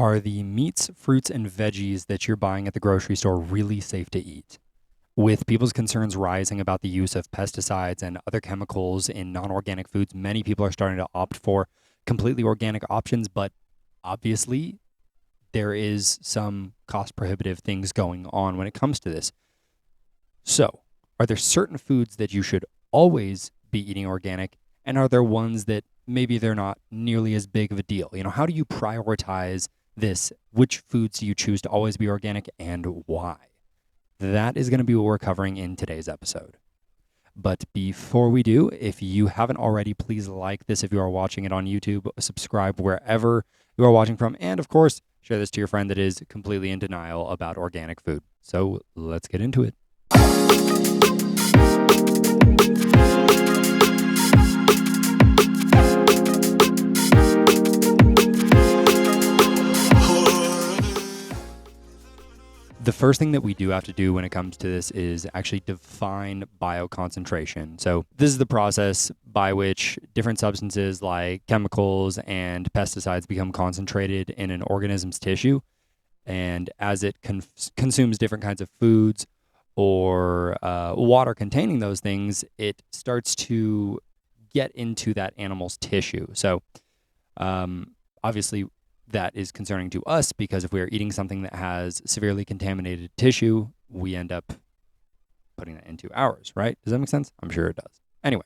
Are the meats, fruits, and veggies that you're buying at the grocery store really safe to eat? With people's concerns rising about the use of pesticides and other chemicals in non-organic foods, many people are starting to opt for completely organic options, but obviously there is some cost prohibitive things going on when it comes to this. So, are there certain foods that you should always be eating organic, and are there ones that maybe they're not nearly as big of a deal? How do you prioritize this? Which foods do you choose to always be organic, and why? That is going to be what we're covering in today's episode. But before we do, if you haven't already, please like this if you are watching it on YouTube, subscribe wherever you are watching from, and of course, share this to your friend that is completely in denial about organic food. So let's get into it. The first thing that we do have to do when it comes to this is actually define bioconcentration. So this is the process by which different substances like chemicals and pesticides become concentrated in an organism's tissue. And as it consumes different kinds of foods or water containing those things, it starts to get into that animal's tissue. So obviously, that is concerning to us because if we are eating something that has severely contaminated tissue, we end up putting that into ours, right? Does that make sense? I'm sure it does. Anyway,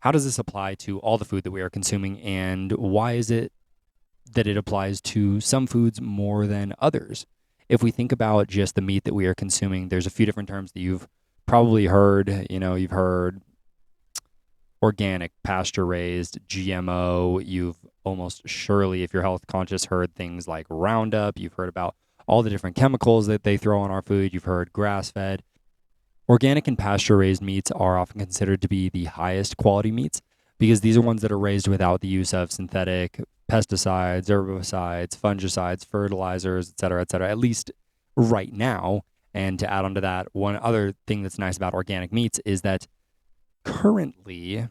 how does this apply to all the food that we are consuming, and why is it that it applies to some foods more than others? If we think about just the meat that we are consuming, there's a few different terms that you've probably heard. You've heard organic, pasture-raised, GMO. You've almost surely, if you're health conscious, heard things like Roundup. You've heard about all the different chemicals that they throw on our food. You've heard grass-fed. Organic and pasture-raised meats are often considered to be the highest quality meats because these are ones that are raised without the use of synthetic pesticides, herbicides, fungicides, fertilizers, et cetera, at least right now. And to add on to that, one other thing that's nice about organic meats is that currently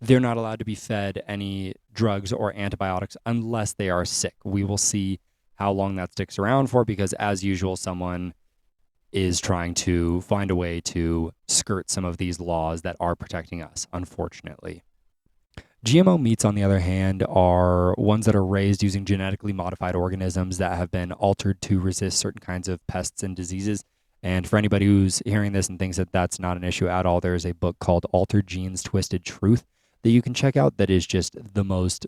they're not allowed to be fed any drugs or antibiotics unless they are sick. We will see how long that sticks around for because, as usual, someone is trying to find a way to skirt some of these laws that are protecting us, unfortunately. GMO meats, on the other hand, are ones that are raised using genetically modified organisms that have been altered to resist certain kinds of pests and diseases. And for anybody who's hearing this and thinks that that's not an issue at all, there's a book called Altered Genes, Twisted Truth that you can check out that is just the most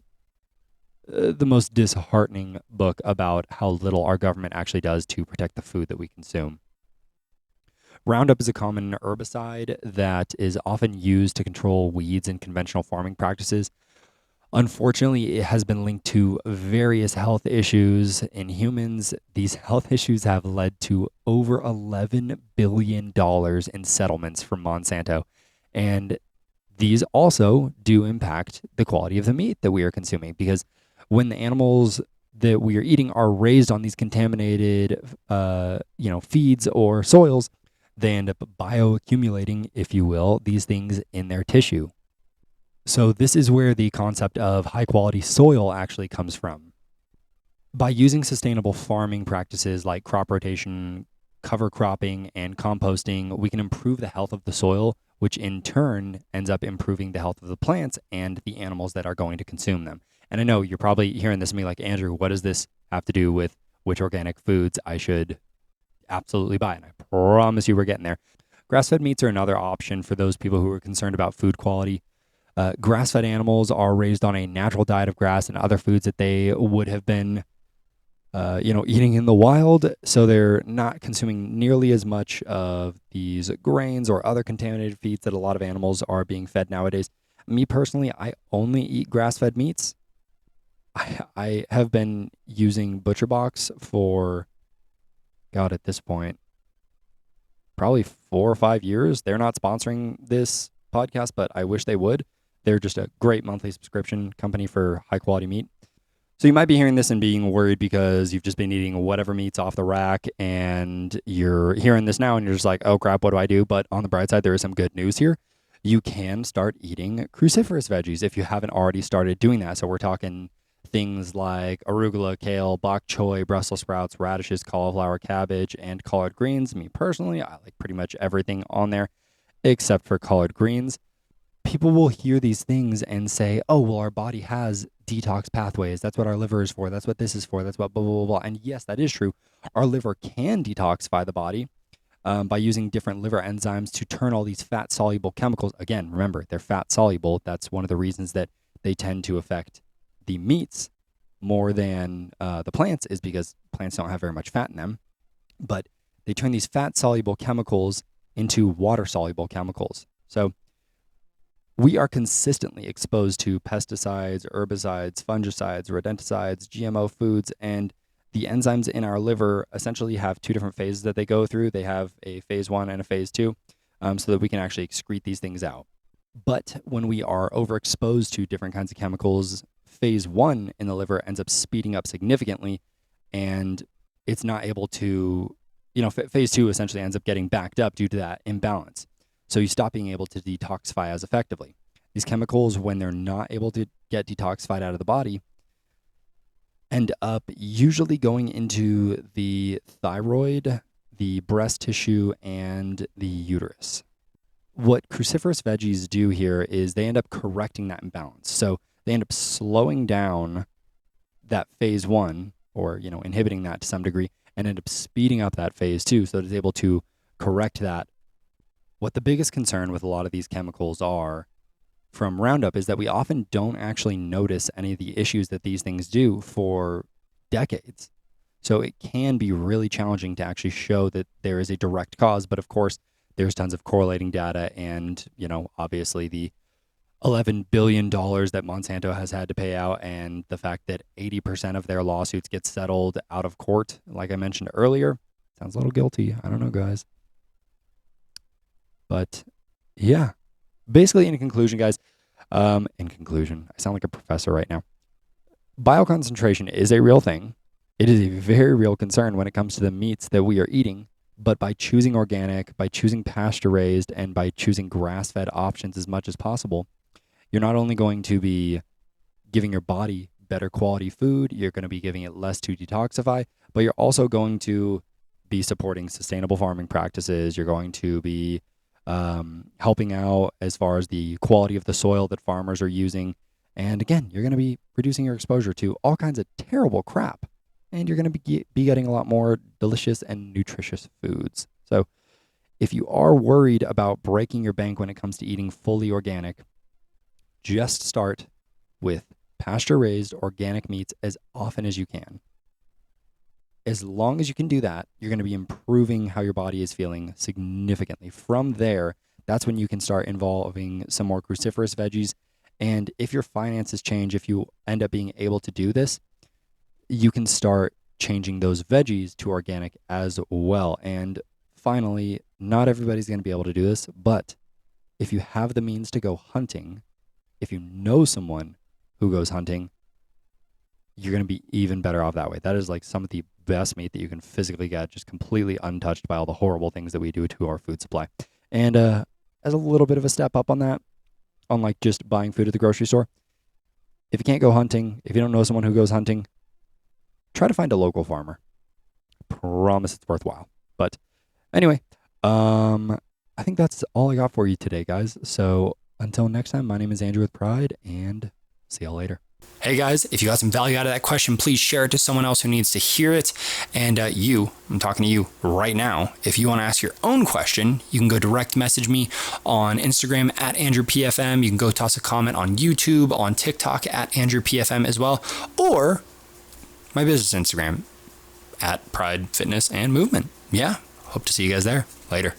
disheartening book about how little our government actually does to protect the food that we consume. Roundup is a common herbicide that is often used to control weeds in conventional farming practices. Unfortunately, it has been linked to various health issues in humans. These health issues have led to over $11 billion in settlements from Monsanto. And these also do impact the quality of the meat that we are consuming because when the animals that we are eating are raised on these contaminated feeds or soils, they end up bioaccumulating, if you will, these things in their tissue. So this is where the concept of high-quality soil actually comes from. By using sustainable farming practices like crop rotation, cover cropping, and composting, we can improve the health of the soil, which in turn ends up improving the health of the plants and the animals that are going to consume them. And I know you're probably hearing this and be like, Andrew, what does this have to do with which organic foods I should absolutely buy? And I promise you we're getting there. Grass-fed meats are another option for those people who are concerned about food quality. Grass-fed animals are raised on a natural diet of grass and other foods that they would have been eating in the wild, so they're not consuming nearly as much of these grains or other contaminated feeds that a lot of animals are being fed nowadays. Me personally, I only eat grass-fed meats. I have been using ButcherBox for, God, at this point, probably 4 or 5 years. They're not sponsoring this podcast, but I wish they would. They're just a great monthly subscription company for high-quality meat. So you might be hearing this and being worried because you've just been eating whatever meat's off the rack and you're hearing this now and you're just like, oh crap, what do I do? But on the bright side, there is some good news here. You can start eating cruciferous veggies if you haven't already started doing that. So we're talking things like arugula, kale, bok choy, Brussels sprouts, radishes, cauliflower, cabbage, and collard greens. Me personally, I like pretty much everything on there except for collard greens. People will hear these things and say, oh, well, our body has detox pathways. That's what our liver is for. That's what this is for. That's what blah, blah, blah, blah. And yes, that is true. Our liver can detoxify the body by using different liver enzymes to turn all these fat soluble chemicals. Again, remember, they're fat soluble. That's one of the reasons that they tend to affect the meats more than the plants, is because plants don't have very much fat in them. But they turn these fat soluble chemicals into water soluble chemicals. So we are consistently exposed to pesticides, herbicides, fungicides, rodenticides, GMO foods, and the enzymes in our liver essentially have two different phases that they go through. They have a phase 1 and a phase 2, so that we can actually excrete these things out. But when we are overexposed to different kinds of chemicals, phase 1 in the liver ends up speeding up significantly, and it's not able to, phase 2 essentially ends up getting backed up due to that imbalance. So you stop being able to detoxify as effectively. These chemicals, when they're not able to get detoxified out of the body, end up usually going into the thyroid, the breast tissue, and the uterus. What cruciferous veggies do here is they end up correcting that imbalance. So they end up slowing down that phase 1, or inhibiting that to some degree, and end up speeding up that phase 2 so that it's able to correct that. What the biggest concern with a lot of these chemicals are from Roundup is that we often don't actually notice any of the issues that these things do for decades. So it can be really challenging to actually show that there is a direct cause. But of course, there's tons of correlating data, and, obviously the $11 billion that Monsanto has had to pay out, and the fact that 80% of their lawsuits get settled out of court, like I mentioned earlier. Sounds a little guilty. I don't know, guys. But yeah, basically in conclusion, guys, I sound like a professor right now. Bioconcentration is a real thing. It is a very real concern when it comes to the meats that we are eating. But by choosing organic, by choosing pasture-raised, and by choosing grass-fed options as much as possible, you're not only going to be giving your body better quality food, you're going to be giving it less to detoxify, but you're also going to be supporting sustainable farming practices. You're going to be helping out as far as the quality of the soil that farmers are using. And again, you're going to be reducing your exposure to all kinds of terrible crap. And you're going to be getting a lot more delicious and nutritious foods. So if you are worried about breaking your bank when it comes to eating fully organic, just start with pasture-raised organic meats as often as you can. As long as you can do that, you're going to be improving how your body is feeling significantly. From there, that's when you can start involving some more cruciferous veggies. And if your finances change, if you end up being able to do this, you can start changing those veggies to organic as well. And finally, not everybody's going to be able to do this, but if you have the means to go hunting, if you know someone who goes hunting, you're going to be even better off that way. That is like some of the best meat that you can physically get, just completely untouched by all the horrible things that we do to our food supply. And as a little bit of a step up on that, unlike just buying food at the grocery store, if you can't go hunting, if you don't know someone who goes hunting, try to find a local farmer. Promise it's worthwhile. But anyway, I think that's all I got for you today, guys. So until next time, my name is Andrew with Pride, and see y'all later. Hey guys, if you got some value out of that question, please share it to someone else who needs to hear it. And I'm talking to you right now. If you want to ask your own question, you can go direct message me on Instagram at AndrewPFM. You can go toss a comment on YouTube, on TikTok at AndrewPFM as well, or my business Instagram at Pride Fitness and Movement. Yeah, hope to see you guys there. Later.